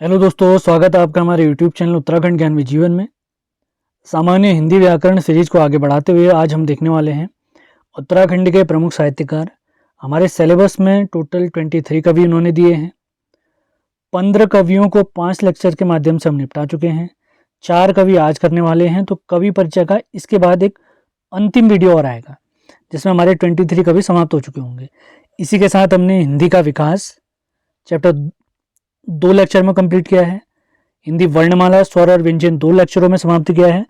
Hello दोस्तों, स्वागत है आपका हमारे यूट्यूब चैनल उत्तराखंड ज्ञान में जीवन में। सामान्य हिंदी व्याकरण सीरीज को आगे बढ़ाते हुए आज हम देखने वाले हैं उत्तराखंड के प्रमुख साहित्यकार। हमारे सिलेबस में टोटल 23 कवि उन्होंने दिए हैं। 15 कवियों को 5 लेक्चर के माध्यम से हम निपटा चुके हैं। 4 कवि आज करने वाले हैं, तो कवि परिचय का इसके बाद एक अंतिम वीडियो और आएगा जिसमें हमारे 23 कवि समाप्त हो चुके होंगे। इसी के साथ हमने हिंदी का विकास चैप्टर 2 लेक्चर में कंप्लीट किया है। हिंदी वर्णमाला, स्वर और व्यंजन 2 लेक्चरों में समाप्त किया है,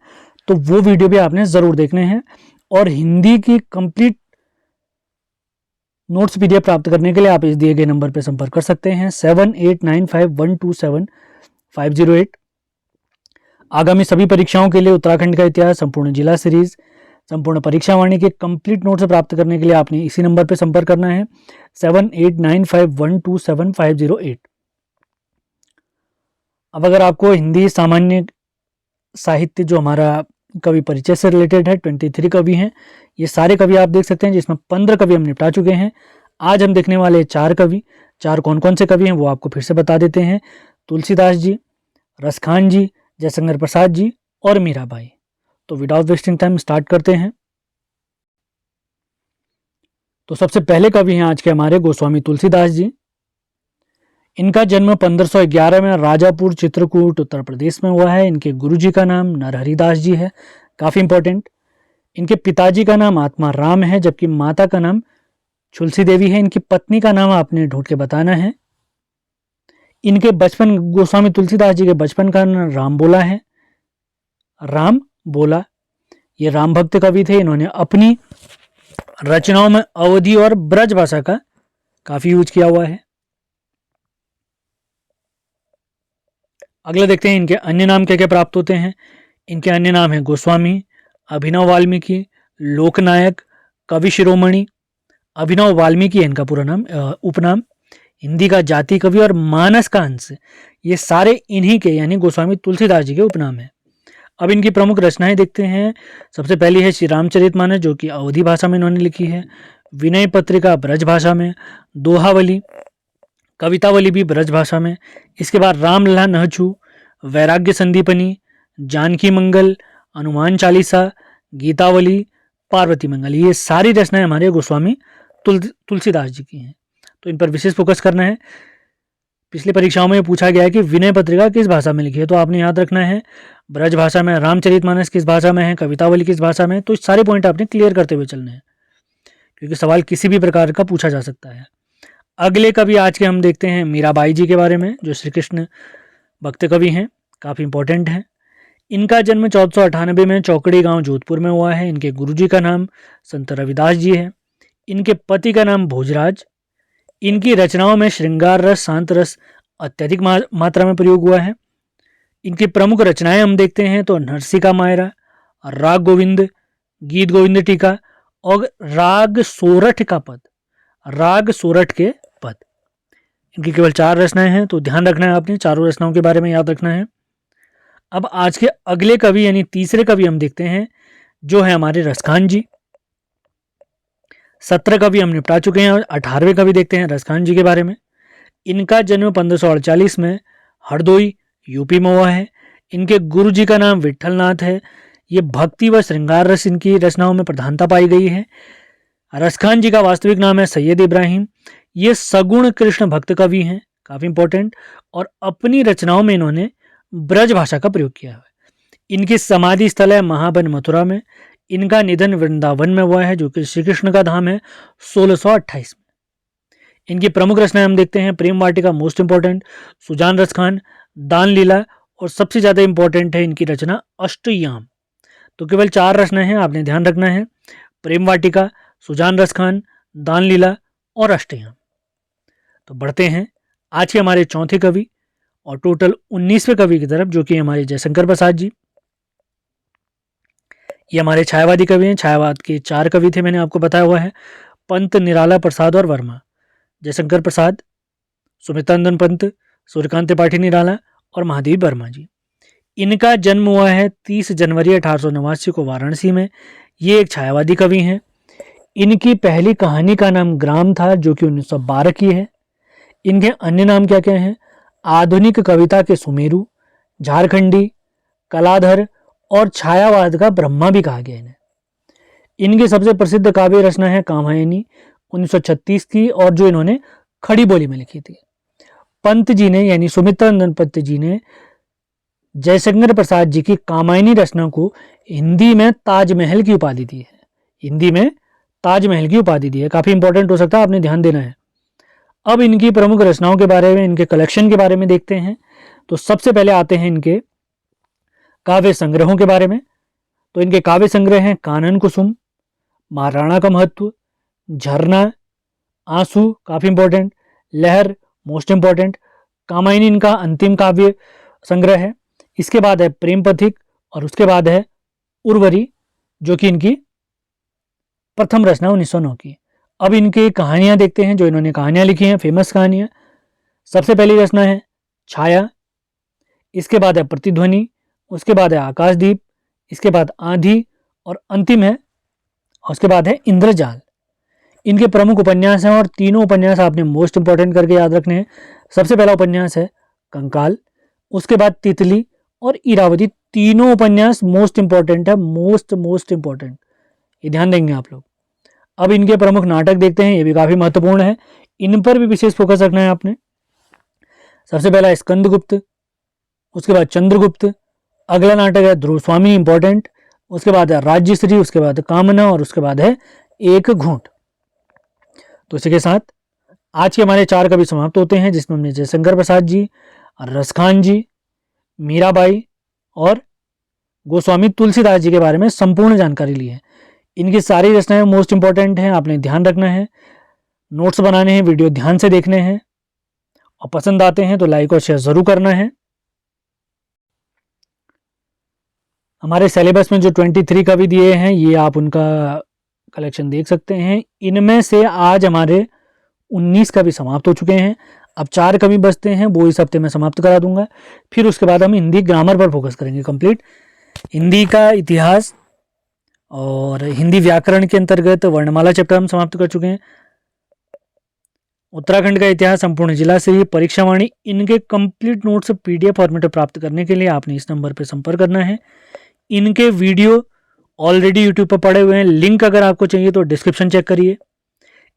तो वो वीडियो भी आपने ज़रूर देखने हैं। और हिंदी की कंप्लीट नोट्स पीडीएफ प्राप्त करने के लिए आप इस दिए गए नंबर पर संपर्क कर सकते हैं 7895127508। आगामी सभी परीक्षाओं के लिए उत्तराखंड का इतिहास, संपूर्ण जिला सीरीज, संपूर्ण परीक्षा वाणी के कंप्लीट नोट्स प्राप्त करने के लिए आपने इसी नंबर पर संपर्क करना है 7895127508। अब अगर आपको हिंदी सामान्य साहित्य जो हमारा कवि परिचय से रिलेटेड है, 23 कवि हैं, ये सारे कवि आप देख सकते हैं, जिसमें 15 कवि हम निपटा चुके हैं। आज हम देखने वाले 4 कवि। 4 कौन कौन से कवि हैं वो आपको फिर से बता देते हैं। तुलसीदास जी, रसखान जी, जयशंकर प्रसाद जी और मीराबाई। तो विदाउट वेस्टिंग टाइम स्टार्ट करते हैं। तो सबसे पहले कवि हैं आज के हमारे गोस्वामी तुलसीदास जी। इनका जन्म 1511 में राजापुर चित्रकूट उत्तर प्रदेश में हुआ है। इनके गुरुजी का नाम नरहरिदास जी है, काफ़ी इंपॉर्टेंट। इनके पिताजी का नाम आत्मा राम है, जबकि माता का नाम तुलसी देवी है। इनकी पत्नी का नाम आपने ढूंढ के बताना है। इनके बचपन, गोस्वामी तुलसीदास जी के बचपन का नाम राम बोला है। राम बोला, ये राम भक्त कवि थे। इन्होंने अपनी रचनाओं में अवधी और ब्रज भाषा का काफ़ी यूज किया हुआ है। अगला देखते हैं इनके अन्य नाम क्या क्या प्राप्त होते हैं। इनके अन्य नाम हैं गोस्वामी, अभिनव वाल्मीकि, लोकनायक, कवि शिरोमणि। अभिनव वाल्मीकि है इनका पूरा नाम, उपनाम। हिंदी का जाति कवि और मानस का अंश, ये सारे इन्हीं के यानी गोस्वामी तुलसीदास जी के उपनाम हैं। अब इनकी प्रमुख रचनाएं देखते हैं। सबसे पहली है श्री रामचरितमानस, जो कि अवधी भाषा में इन्होंने लिखी है। विनय पत्रिका ब्रज भाषा में। दोहावली, कवितावली भी ब्रज भाषा में। इसके बाद रामलला नहचू, वैराग्य संदीपनी, जानकी मंगल, हनुमान चालीसा, गीतावली, पार्वती मंगल, ये सारी रचनाएं हमारे गोस्वामी तुलसीदास जी की हैं। तो इन पर विशेष फोकस करना है। पिछली परीक्षाओं में पूछा गया है कि विनय पत्रिका किस भाषा में लिखी है, तो आपने याद रखना है ब्रज भाषा में। रामचरितमानस किस भाषा में है, कवितावली किस भाषा में। तो इस सारे पॉइंट आपने क्लियर करते हुए चलने हैं, क्योंकि सवाल किसी भी प्रकार का पूछा जा सकता है। अगले कवि आज के हम देखते हैं मीराबाई जी के बारे में, जो श्री कृष्ण भक्त कवि हैं, काफ़ी इंपॉर्टेंट हैं। इनका जन्म 1498 में चौकड़ी गांव जोधपुर में हुआ है। इनके गुरुजी का नाम संत रविदास जी है। इनके पति का नाम भोजराज। इनकी रचनाओं में श्रृंगार रस, शांत रस अत्यधिक मात्रा में प्रयोग हुआ है। इनकी प्रमुख रचनाएं हम देखते हैं तो नरसिका मायरा, राग गोविंद, गीत गोविंद टीका और राग सोरठ का पद, राग सोरठ के पद। इनकी केवल 4 रचनाएं हैं, तो ध्यान रखना है आपने, चारों रचनाओं के बारे में याद रखना है। अब आज के अगले कवि यानी तीसरे कवि हम देखते हैं, जो है हमारे रसखान जी। 17 कवि हम निपटा चुके हैं और 18वें कवि देखते हैं रसखान जी के बारे में। इनका जन्म 1548 में हरदोई यूपी में हुआ है। इनके गुरु जी का नाम विठलनाथ है। ये भक्ति व श्रृंगार रस इनकी रचनाओं में प्रधानता पाई गई है। रसखान जी का वास्तविक नाम है सैयद इब्राहिम। ये सगुण कृष्ण भक्त कवि हैं, काफ़ी इंपॉर्टेंट, और अपनी रचनाओं में इन्होंने ब्रज भाषा का प्रयोग किया है। इनकी समाधि स्थल है महाबन मथुरा में। इनका निधन वृंदावन में हुआ है, जो कि श्री कृष्ण का धाम है, 1628 में। इनकी प्रमुख रचनाएं हम देखते हैं प्रेम वाटिका मोस्ट इंपॉर्टेंट, सुजान रसखान, दान लीला, और सबसे ज़्यादा इंपॉर्टेंट है इनकी रचना अष्टयाम। तो केवल 4 रचनाएं हैं, आपने ध्यान रखना है, प्रेम वाटिका, सुजान रसखान, दान लीला और अष्टयाम। तो बढ़ते हैं आज के हमारे चौथे कवि और टोटल 19वें कवि की तरफ, जो कि हमारे जयशंकर प्रसाद जी। ये हमारे छायावादी कवि हैं। छायावाद के 4 कवि थे, मैंने आपको बताया हुआ है, पंत, निराला, प्रसाद और वर्मा। जयशंकर प्रसाद, सुमित्रानंदन पंत, सूर्यकांत त्रिपाठी निराला और महादेवी वर्मा जी। इनका जन्म हुआ है 30 जनवरी 1889 को वाराणसी में। ये एक छायावादी कवि हैं। इनकी पहली कहानी का नाम ग्राम था, जो कि 1912 की है। इनके अन्य नाम क्या क्या हैं? आधुनिक कविता के सुमेरु, झारखंडी, कलाधर और छायावाद का ब्रह्मा भी कहा गया इन्हें। इनकी सबसे प्रसिद्ध काव्य रचना है कामायनी 1936 की, और जो इन्होंने खड़ी बोली में लिखी थी। पंत जी ने यानी सुमित्रानंद पंत जी ने जयशंकर प्रसाद जी की कामायनी रचना को हिंदी में ताजमहल की उपाधि दी है। हिंदी में ताजमहल की उपाधि दी है, काफी इंपॉर्टेंट हो सकता है, आपने ध्यान देना है। अब इनकी प्रमुख रचनाओं के बारे में, इनके कलेक्शन के बारे में देखते हैं। तो सबसे पहले आते हैं इनके काव्य संग्रहों के बारे में। तो इनके काव्य संग्रह हैं कानन कुसुम, महाराणा का महत्व, झरना, आंसू काफी इंपॉर्टेंट, लहर मोस्ट इंपॉर्टेंट, कामायनी इनका अंतिम काव्य संग्रह है। इसके बाद है प्रेम पथिक और उसके बाद है उर्वरी, जो कि इनकी प्रथम रचना 1909 की। अब इनकी कहानियां देखते हैं, जो इन्होंने कहानियां लिखी हैं, फेमस कहानियां। सबसे पहली रचना है छाया, इसके बाद है प्रतिध्वनि, उसके बाद है आकाशदीप, इसके बाद आंधी और अंतिम है, उसके बाद है इंद्रजाल। इनके प्रमुख उपन्यास हैं और तीनों उपन्यास आपने मोस्ट इंपॉर्टेंट करके याद रखने हैं। सबसे पहला उपन्यास है कंकाल, उसके बाद तितली और इरावती। तीनों उपन्यास मोस्ट इंपॉर्टेंट है, मोस्ट इंपॉर्टेंट, ये ध्यान देंगे आप लोग। अब इनके प्रमुख नाटक देखते हैं, ये भी काफी महत्वपूर्ण है, इन पर भी विशेष फोकस रखना है आपने। सबसे पहला है स्कंदगुप्त, उसके बाद चंद्रगुप्त, अगला नाटक है ध्रुव स्वामी, इंपॉर्टेंट, उसके बाद है राज्यश्री, उसके बाद कामना और उसके बाद है एक घूंट। तो इसी के साथ आज के हमारे 4 कवि समाप्त होते हैं, जिसमें हमने जयशंकर प्रसाद जी, रसखान जी, मीराबाई और गोस्वामी तुलसीदास जी के बारे में संपूर्ण जानकारी ली है। इनकी सारी रचनाएं मोस्ट इंपॉर्टेंट हैं, आपने ध्यान रखना है, नोट्स बनाने हैं, वीडियो ध्यान से देखने हैं, और पसंद आते हैं तो लाइक और शेयर जरूर करना है। हमारे सिलेबस में जो 23 कवि दिए हैं, ये आप उनका कलेक्शन देख सकते हैं। इनमें से आज हमारे 19 कवि समाप्त हो चुके हैं। अब 4 कवि बचते हैं, वो इस हफ्ते में समाप्त करा दूंगा। फिर उसके बाद हम हिंदी ग्रामर पर फोकस करेंगे कंप्लीट। हिंदी का इतिहास और हिंदी व्याकरण के अंतर्गत वर्णमाला चैप्टर हम समाप्त कर चुके हैं। उत्तराखंड का इतिहास संपूर्ण जिला से ही परीक्षावाणी, इनके कंप्लीट नोट्स PDF फॉर्मेट में प्राप्त करने के लिए आपने इस नंबर पर संपर्क करना है। इनके वीडियो ऑलरेडी यूट्यूब पर पड़े हुए हैं, लिंक अगर आपको चाहिए तो डिस्क्रिप्शन चेक करिए।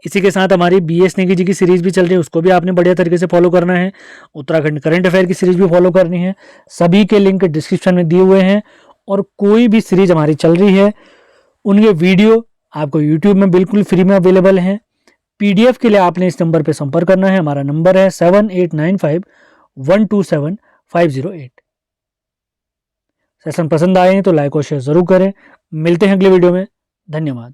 इसी के साथ हमारी BS नेगी जी की सीरीज भी चल रही है, उसको भी आपने बढ़िया तरीके से फॉलो करना है। उत्तराखंड करंट अफेयर की सीरीज भी फॉलो करनी है, सभी के लिंक डिस्क्रिप्शन में दिए हुए हैं। और कोई भी सीरीज हमारी चल रही है, उनके वीडियो आपको यूट्यूब में बिल्कुल फ्री में अवेलेबल हैं। PDF के लिए आपने इस नंबर पर संपर्क करना है, हमारा नंबर है 7895127508। सेशन पसंद आए हैं तो लाइक और शेयर जरूर करें। मिलते हैं अगले वीडियो में, धन्यवाद।